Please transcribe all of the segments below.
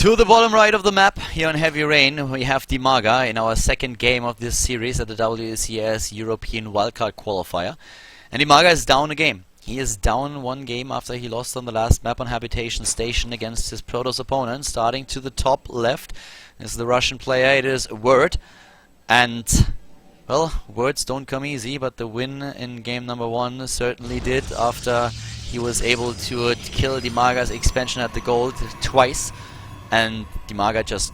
To the bottom right of the map, here in Heavy Rain, we have Dimaga in our second game of this series at the WCS European Wildcard Qualifier. And Dimaga is down a game. He is down one game after he lost on the last map on Habitation Station against his Protoss opponent. Starting to the top left is the Russian player, it is Word. And, well, words don't come easy, but the win in game number 1 certainly did after he was able to kill Dimaga's expansion at the gold twice. And Dimaga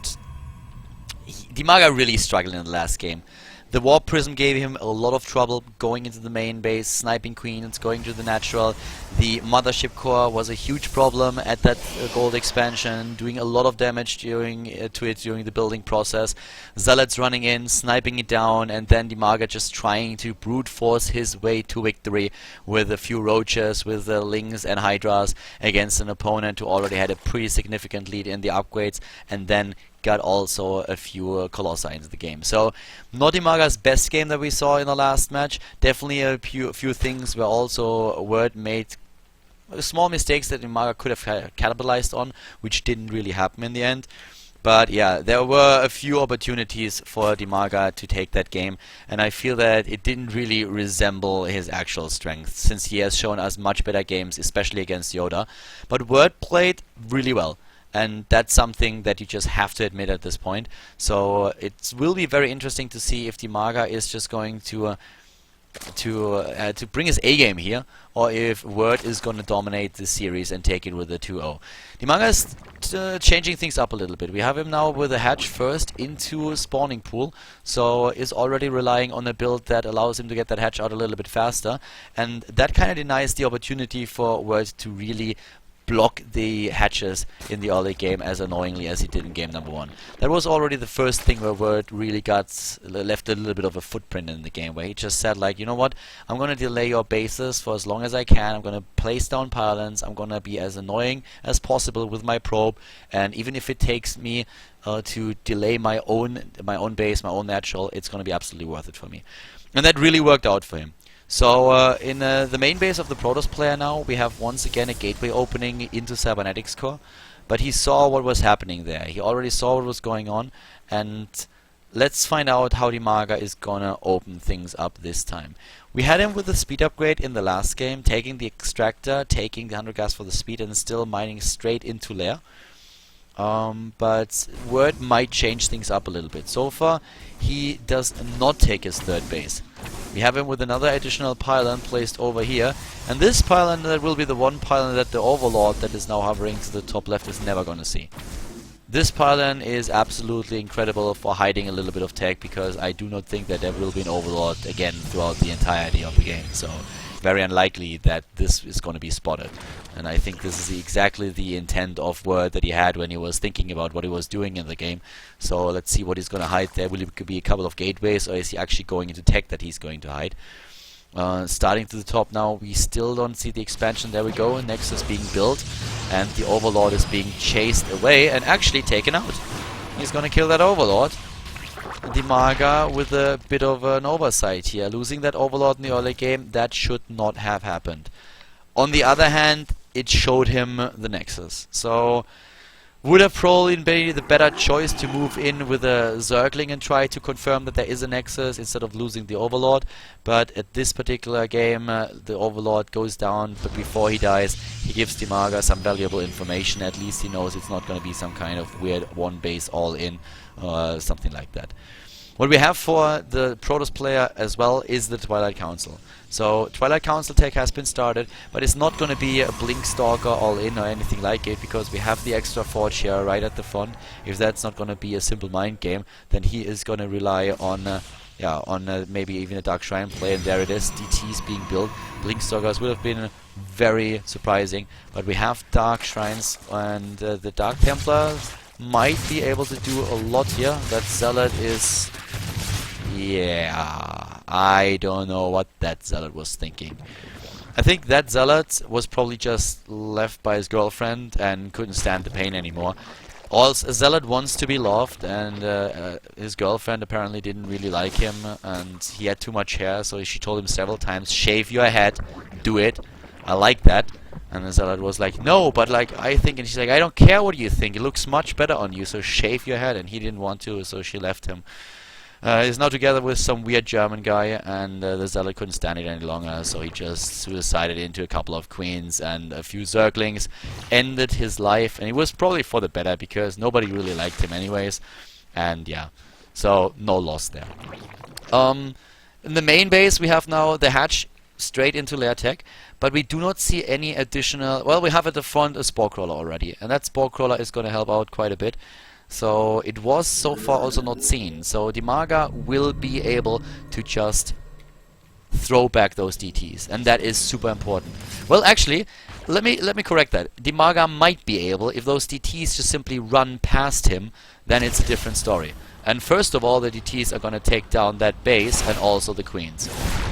really struggled in the last game. The Warp Prism gave him a lot of trouble going into the main base, sniping queens, going to the natural. The Mothership Core was a huge problem at that gold expansion, doing a lot of damage during the building process. Zealots running in, sniping it down, and then Dimaga just trying to brute force his way to victory with a few roaches, with the Lings and Hydras against an opponent who already had a pretty significant lead in the upgrades, and then got also a few Colossi into the game. So, not Dimaga's best game that we saw in the last match. Definitely a few things where also Word made small mistakes that Dimaga could have capitalized on, which didn't really happen in the end. But yeah, there were a few opportunities for Dimaga to take that game, and I feel that it didn't really resemble his actual strength, since he has shown us much better games, especially against Yoda. But Word played really well. And that's something that you just have to admit at this point. So it will be very interesting to see if Dimaga is just going to bring his A game here, or if Word is going to dominate this series and take it with a 2-0. Dimaga is changing things up a little bit. We have him now with a hatch first into spawning pool, so is already relying on a build that allows him to get that hatch out a little bit faster, and that kind of denies the opportunity for Word to really block the hatches in the early game as annoyingly as he did in game number 1. That was already the first thing where Word really left a little bit of a footprint in the game, where he just said, like, you know what, I'm going to delay your bases for as long as I can, I'm going to place down pylons, I'm going to be as annoying as possible with my probe, and even if it takes me to delay my own base, my own natural, it's going to be absolutely worth it for me. And that really worked out for him. So in the main base of the Protoss player now, we have once again a gateway opening into Cybernetics Core, but he saw what was happening there. He already saw what was going on, and let's find out how Dimaga is gonna open things up this time. We had him with the speed upgrade in the last game, taking the extractor, taking the 100 gas for the speed, and still mining straight into lair. But Word might change things up a little bit. So far, he does not take his third base. We have him with another additional pylon placed over here, and this pylon that will be the one pylon that the Overlord that is now hovering to the top left is never gonna see. This pylon is absolutely incredible for hiding a little bit of tech, because I do not think that there will be an Overlord again throughout the entirety of the game. So very unlikely that this is going to be spotted. And I think this is exactly the intent of Word that he had when he was thinking about what he was doing in the game. So let's see what he's going to hide there. Will it be a couple of gateways, or is he actually going into tech that he's going to hide? Starting to the top now, we still don't see the expansion. There we go, Nexus being built, and the Overlord is being chased away and actually taken out. He's going to kill that Overlord. Dimaga with a bit of an oversight here, losing that Overlord in the early game. That should not have happened. On the other hand, it showed him the Nexus, so would have probably been the better choice to move in with a Zergling and try to confirm that there is a Nexus instead of losing the Overlord. But at this particular game, the Overlord goes down, but before he dies, he gives Dimaga some valuable information. At least he knows it's not going to be some kind of weird one base all in, something like that. What we have for the Protoss player as well is the Twilight Council. So Twilight Council tech has been started, but it's not going to be a Blink Stalker all in or anything like it, because we have the extra forge here right at the front. If that's not going to be a simple mind game, then he is going to rely on maybe even a Dark Shrine play, and there it is, DTs being built. Blink Stalkers would have been very surprising, but we have Dark Shrines, and the Dark Templars might be able to do a lot here. That Zealot is... yeah, I don't know what that Zealot was thinking. I think that Zealot was probably just left by his girlfriend and couldn't stand the pain anymore. Also, a Zealot wants to be loved, and his girlfriend apparently didn't really like him, and he had too much hair, so she told him several times, shave your head, do it. I like that. And the Zealot was like, no, but like, I think, and she's like, I don't care what you think, it looks much better on you, so shave your head. And he didn't want to, so she left him. He's now together with some weird German guy, and the Zealot couldn't stand it any longer, so he just suicided into a couple of queens and a few Zerglings, ended his life, and it was probably for the better, because nobody really liked him anyways, and yeah, so no loss there. In the main base we have now the hatch straight into lair tech, but we do not see any additional, well, we have at the front a Spore Crawler already, and that Spore Crawler is going to help out quite a bit. So it was so far also not seen. So Dimaga will be able to just throw back those DTs, and that is super important. Well, actually, let me correct that. Dimaga might be able, if those DTs just simply run past him, then it's a different story. And first of all, the DTs are going to take down that base and also the queens.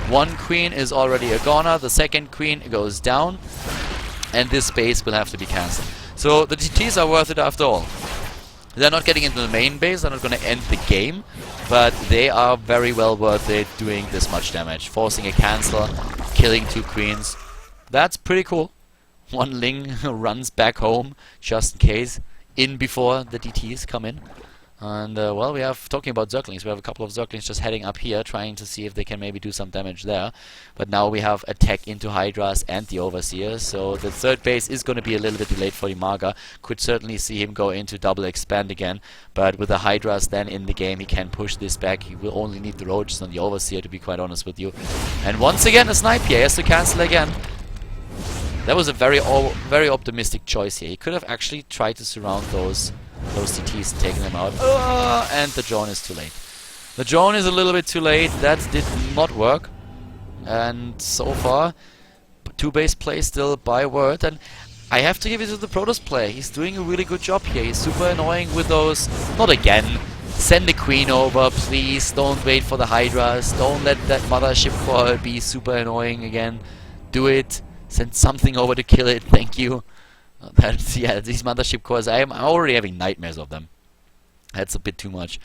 One queen is already a goner, the second queen goes down, and this base will have to be cancelled. So the DTs are worth it after all. They're not getting into the main base, they're not going to end the game, but they are very well worth it doing this much damage. Forcing a cancel, killing 2 queens. That's pretty cool. One Ling runs back home, just in case, in before the DTs come in. And, well, we have, talking about Zerglings, we have a couple of Zerglings just heading up here, trying to see if they can maybe do some damage there. But now we have attack into Hydras and the Overseer, so the third base is going to be a little bit delayed for Dimaga. Could certainly see him go into double expand again, but with the Hydras then in the game, he can push this back. He will only need the Roaches on the Overseer, to be quite honest with you. And once again, a snipe here, he has to cancel again. That was a very optimistic choice here. He could have actually tried to surround those DTs and taking them out. And the drone is too late. The drone is a little bit too late. That did not work. And so far, 2 base play still by word. And I have to give it to the Protoss player. He's doing a really good job here. He's super annoying with those. Not again. Send the queen over, please. Don't wait for the Hydras. Don't let that mothership core be super annoying again. Do it. Send something over to kill it. Thank you. That's, yeah, these mothership cores, I'm already having nightmares of them. That's a bit too much.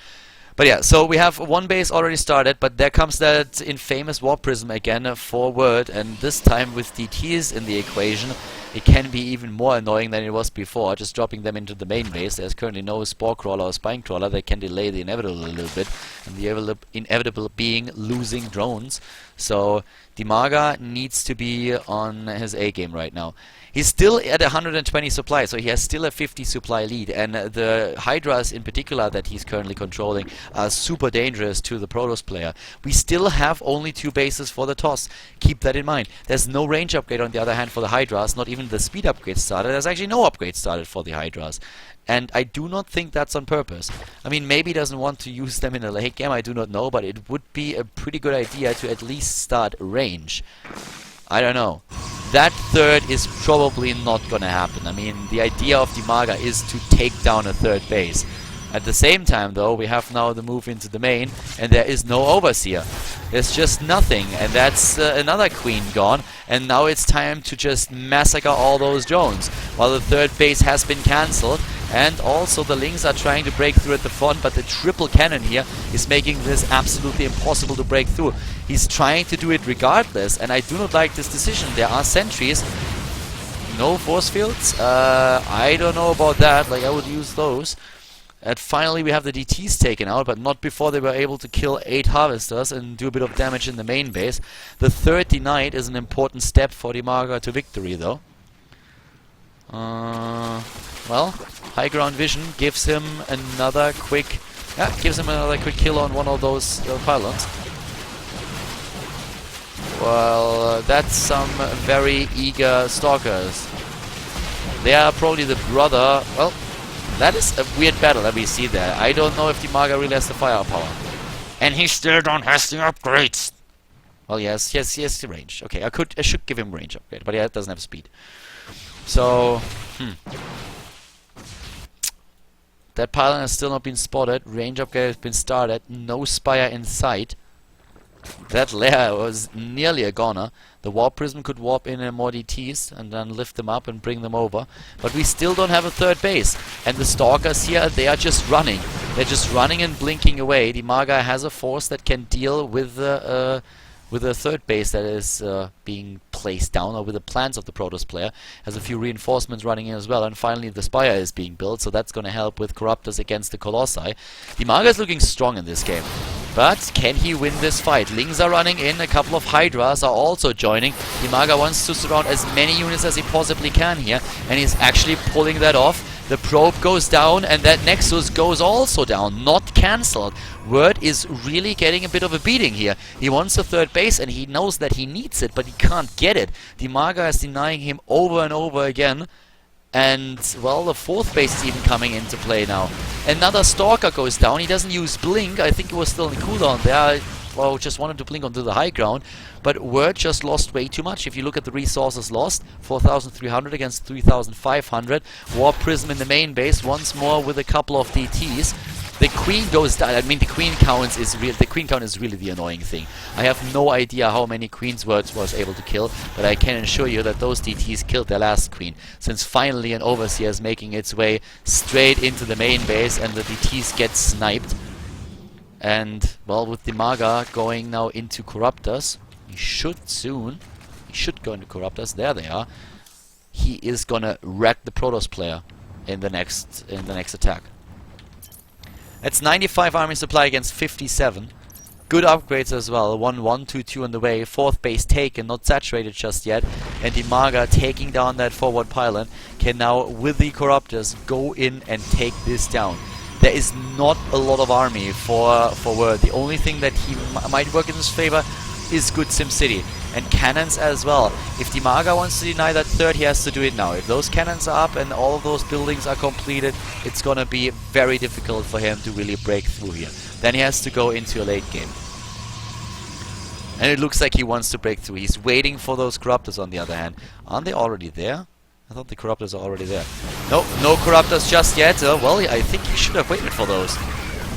But yeah, so we have 1 base already started, but there comes that infamous Warp Prism again forward, and this time with DTs in the equation, it can be even more annoying than it was before, just dropping them into the main base. There's currently no Spore Crawler or Spine Crawler that can delay the inevitable a little bit, and the inevitable being losing drones. So Dimaga needs to be on his A game right now. He's still at 120 supply, so he has still a 50 supply lead, and the Hydras in particular that he's currently controlling are super dangerous to the Protoss player. We still have only 2 bases for the toss. Keep that in mind. There's no range upgrade on the other hand for the Hydras, not even the speed upgrade started. There's actually no upgrade started for the Hydras. And I do not think that's on purpose. I mean, maybe he doesn't want to use them in a late game, I do not know, but it would be a pretty good idea to at least start range. I don't know. That third is probably not gonna happen. I mean, the idea of Dimaga is to take down a third base. At the same time, though, we have now the move into the main, and there is no Overseer. There's just nothing, and that's another queen gone, and now it's time to just massacre all those drones, while the third base has been cancelled, and also the Lings are trying to break through at the front, but the triple cannon here is making this absolutely impossible to break through. He's trying to do it regardless, and I do not like this decision. There are sentries. No force fields? I don't know about that, like I would use those. And finally we have the DTs taken out, but not before they were able to kill 8 Harvesters and do a bit of damage in the main base. The third denied is an important step for Dimaga to victory, though. Well, high ground vision gives him another quick kill on one of those pylons. Well, that's some very eager stalkers. They are probably the brother. Well, that is a weird battle that we see there. I don't know if Dimaga really has the firepower. And he still don't have the upgrades. Well, yes, he has the range. Okay, I should give him range upgrade, but yeah, it doesn't have speed. So, that pylon has still not been spotted. Range upgrade has been started. No Spire in sight. That lair was nearly a goner. The Warp Prism could warp in more DTs and then lift them up and bring them over. But we still don't have a third base. And the Stalkers here, they are just running. They're just running and blinking away. Dimaga has a force that can deal with the with a third base that is being placed down, or with the plans of the Protoss player. Has a few reinforcements running in as well, and finally the Spire is being built, so that's going to help with Corruptors against the Colossi. Dimaga is looking strong in this game, but can he win this fight? Lings are running in, a couple of Hydras are also joining. Dimaga wants to surround as many units as he possibly can here, and he's actually pulling that off. The probe goes down, and that Nexus goes also down, not cancelled. Word is really getting a bit of a beating here. He wants a third base, and he knows that he needs it, but he can't get it. Dimaga is denying him over and over again. And, well, the fourth base is even coming into play now. Another Stalker goes down. He doesn't use Blink. I think it was still in cooldown there. Well, just wanted to blink onto the high ground, but Word just lost way too much. If you look at the resources lost, 4,300 against 3,500. Warp Prism in the main base, once more with a couple of DTs. The Queen goes down. I mean, the Queen count is really the annoying thing. I have no idea how many Queens Word was able to kill, but I can assure you that those DTs killed their last Queen, since finally an Overseer is making its way straight into the main base, and the DTs get sniped. And, well, with Dimaga going now into Corruptors, he should go into Corruptors. There they are. He is gonna wreck the Protoss player in the next attack. That's 95 army supply against 57. Good upgrades as well. 1-1, 2-2 on the way. Fourth base taken, not saturated just yet. And Dimaga, taking down that forward pylon, can now, with the Corruptors, go in and take this down. There is not a lot of army for Word. The only thing that he might work in his favor is good SimCity. And cannons as well. If Dimaga wants to deny that third, he has to do it now. If those cannons are up and all of those buildings are completed, it's gonna be very difficult for him to really break through here. Then he has to go into a late game. And it looks like he wants to break through. He's waiting for those Corruptors on the other hand. Aren't they already there? I thought the Corruptors are already there. No Corruptors just yet. Well, I think he should have waited for those.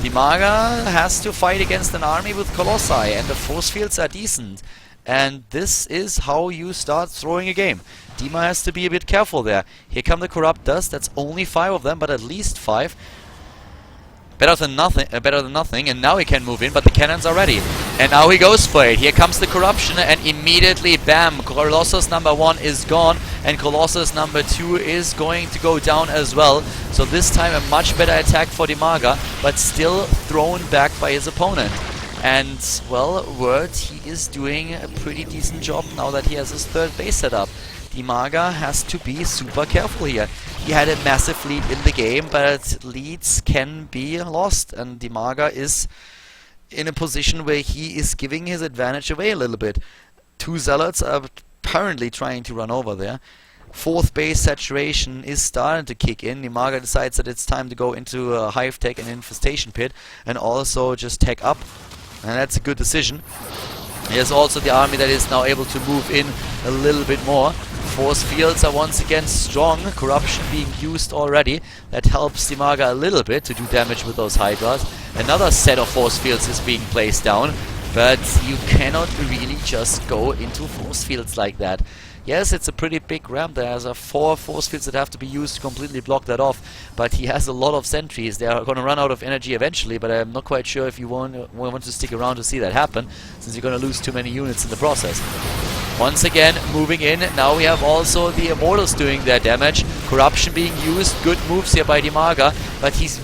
Dimaga has to fight against an army with Colossi, and the force fields are decent. And this is how you start throwing a game. Dima has to be a bit careful there. Here come the Corruptors. That's only 5 of them, but at least 5. Better than nothing, and now he can move in, but the cannons are ready. And now he goes for it. Here comes the Corruption, and immediately, bam, Colossus number 1 is gone, and Colossus number 2 is going to go down as well. So this time a much better attack for Dimaga, but still thrown back by his opponent. And, well, Word, he is doing a pretty decent job now that he has his third base set up. Dimaga has to be super careful here. He had a massive lead in the game, but leads can be lost, and Dimaga is in a position where he is giving his advantage away a little bit. 2 Zealots are apparently trying to run over there. Fourth base saturation is starting to kick in. Dimaga decides that it's time to go into a Hive Tech and Infestation Pit, and also just tech up, and that's a good decision. Here's also the army that is now able to move in a little bit more. Force fields are once again strong. Corruption being used already. That helps Dimaga a little bit to do damage with those Hydras. Another set of force fields is being placed down. But you cannot really just go into force fields like that. Yes, it's a pretty big ramp. There's 4 force fields that have to be used to completely block that off. But he has a lot of sentries. They are going to run out of energy eventually, but I'm not quite sure if you want to stick around to see that happen, since you're going to lose too many units in the process. Once again, moving in. Now we have also the Immortals doing their damage. Corruption being used. Good moves here by Dimaga, but he's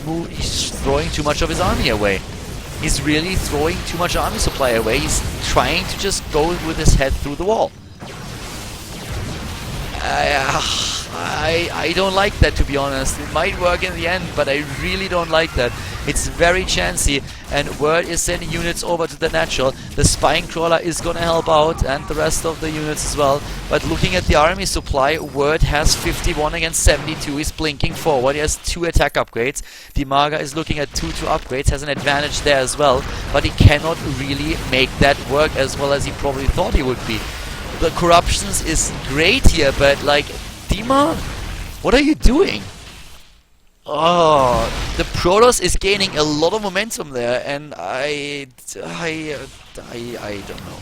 throwing too much of his army away. He's really throwing too much army supply away. He's trying to just go with his head through the wall. I don't like that, to be honest. It might work in the end, but I really don't like that. It's very chancy, and Word is sending units over to the natural. The Spine Crawler is gonna help out, and the rest of the units as well. But looking at the army supply, Word has 51 against 72. He's blinking forward. He has 2 attack upgrades. Dimaga is looking at 2 upgrades, has an advantage there as well. But he cannot really make that work as well as he probably thought he would be. The Corruptions is great here, but like, Dima, what are you doing? Oh, the Protoss is gaining a lot of momentum there, and I don't know.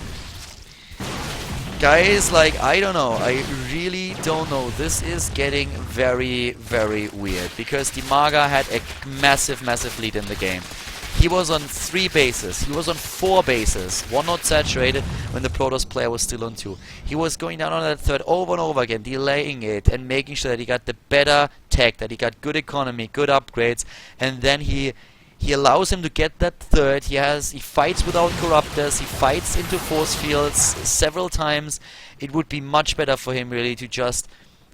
Guys, like, I don't know. I really don't know. This is getting very, very weird, because Dimaga had a massive lead in the game. He was on 3 bases. He was on 4 bases. 1 not saturated when the Protoss player was still on 2. He was going down on that third over and over again, delaying it and making sure that he got the better tech, that he got good economy, good upgrades, and then he allows him to get that third. He fights without corruptors. He fights into force fields several times. It would be much better for him really to just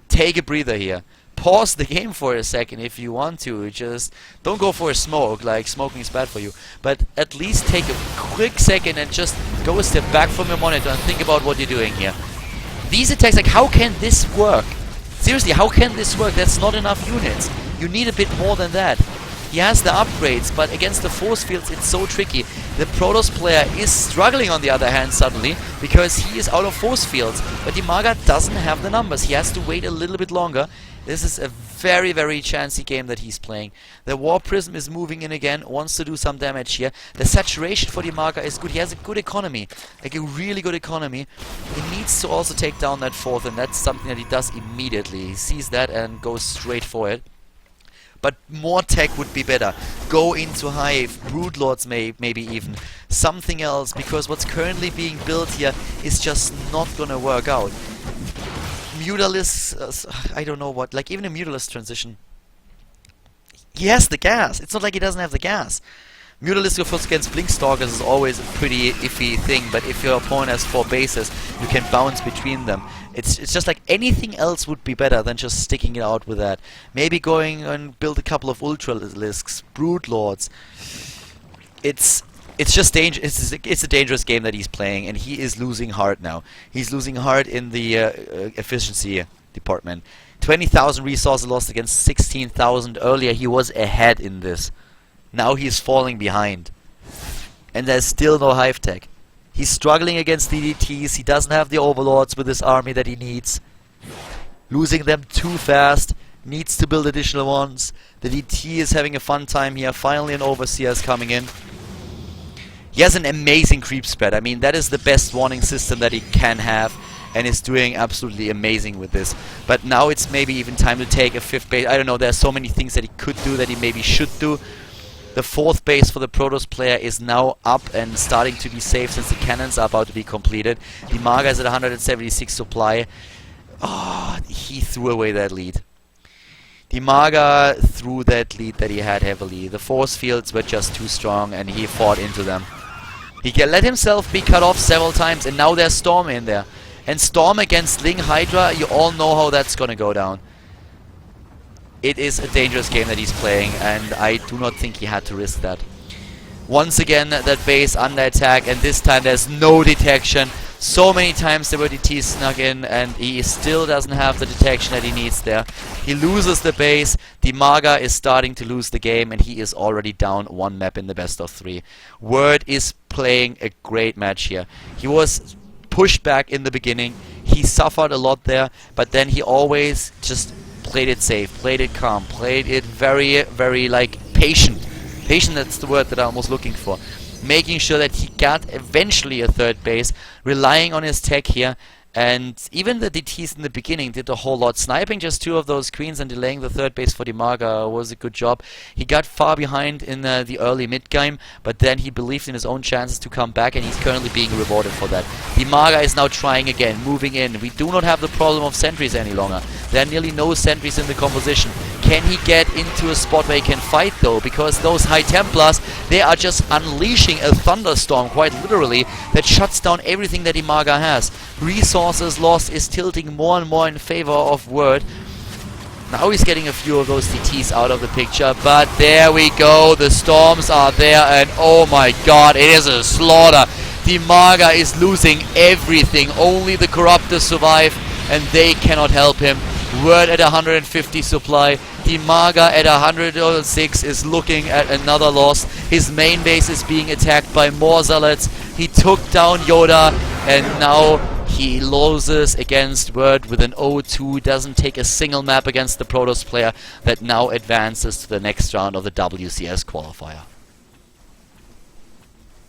take a breather here. Pause the game for a second if you want to. Just don't go for a smoke, like smoking is bad for you. But at least take a quick second and just go a step back from your monitor and think about what you're doing here. These attacks, like, how can this work? Seriously, how can this work? That's not enough units. You need a bit more than that. He has the upgrades, but against the force fields it's so tricky. The Protoss player is struggling on the other hand suddenly, because he is out of force fields. But Dimaga doesn't have the numbers. He has to wait a little bit longer. This is a very, very chancy game that he's playing. The War Prism is moving in again, wants to do some damage here. The saturation for Dimaga is good. He has a good economy, like a really good economy. He needs to also take down that fourth, and that's something that he does immediately. He sees that and goes straight for it. But more tech would be better. Go into Hive, Broodlords maybe even. Something else, because what's currently being built here is just not gonna work out. Mutalisks, I don't know what, like even a Mutalisk transition. He has the gas. It's not like he doesn't have the gas. Mutalisk, of course, against Blinkstalkers is always a pretty iffy thing, but if your opponent has 4 bases, you can bounce between them. It's just like anything else would be better than just sticking it out with that. Maybe going and build a couple of Ultralisks, Broodlords. It's just dangerous. It's a dangerous game that he's playing, and he is losing heart now. He's losing heart in the efficiency department. 20,000 resources lost against 16,000 earlier. He was ahead in this. Now he's falling behind. And there's still no Hive tech. He's struggling against DDTs. He doesn't have the Overlords with his army that he needs. Losing them too fast. Needs to build additional ones. The DT is having a fun time here. Finally an Overseer is coming in. He has an amazing creep spread. I mean, that is the best warning system that he can have, and is doing absolutely amazing with this. But now it's maybe even time to take a 5th base. I don't know, there are so many things that he could do that he maybe should do. The 4th base for the Protoss player is now up and starting to be safe since the cannons are about to be completed. Dimaga is at 176 supply. Oh, he threw away that lead. Dimaga threw that lead that he had heavily. The force fields were just too strong and he fought into them. He can let himself be cut off several times, and now there's Storm in there. And Storm against Ling Hydra, you all know how that's gonna go down. It is a dangerous game that he's playing, and I do not think he had to risk that. Once again, that base under attack, and this time there's no detection. So many times there were DTs snuck in, and he still doesn't have the detection that he needs there. He loses the base. Dimaga is starting to lose the game, and he is already down 1 map in the best of 3. Word is playing a great match here. He was pushed back in the beginning. He suffered a lot there, but then he always just played it safe, played it calm, played it very, very, like, patient. Patient, that's the word that I'm almost looking for. Making sure that he got eventually a 3rd base, relying on his tech here, and even the DTs in the beginning did a whole lot. Sniping just 2 of those queens and delaying the 3rd base for Dimaga was a good job. He got far behind in the early mid-game, but then he believed in his own chances to come back, and he's currently being rewarded for that. Dimaga is now trying again, moving in. We do not have the problem of sentries any longer. There are nearly no sentries in the composition. Can he get into a spot where he can fight though? Because those High Templars, they are just unleashing a thunderstorm, quite literally, that shuts down everything that Dimaga has. Resources lost is tilting more and more in favor of Word. Now he's getting a few of those DTs out of the picture, but there we go. The storms are there, and oh my god, it is a slaughter. Dimaga is losing everything. Only the Corruptors survive, and they cannot help him. Word at 150 supply. Dimaga at 106 is looking at another loss. His main base is being attacked by more zealots. He took down Yoda, and now he loses against Word with an 0-2. Doesn't take a single map against the Protoss player that now advances to the next round of the WCS qualifier.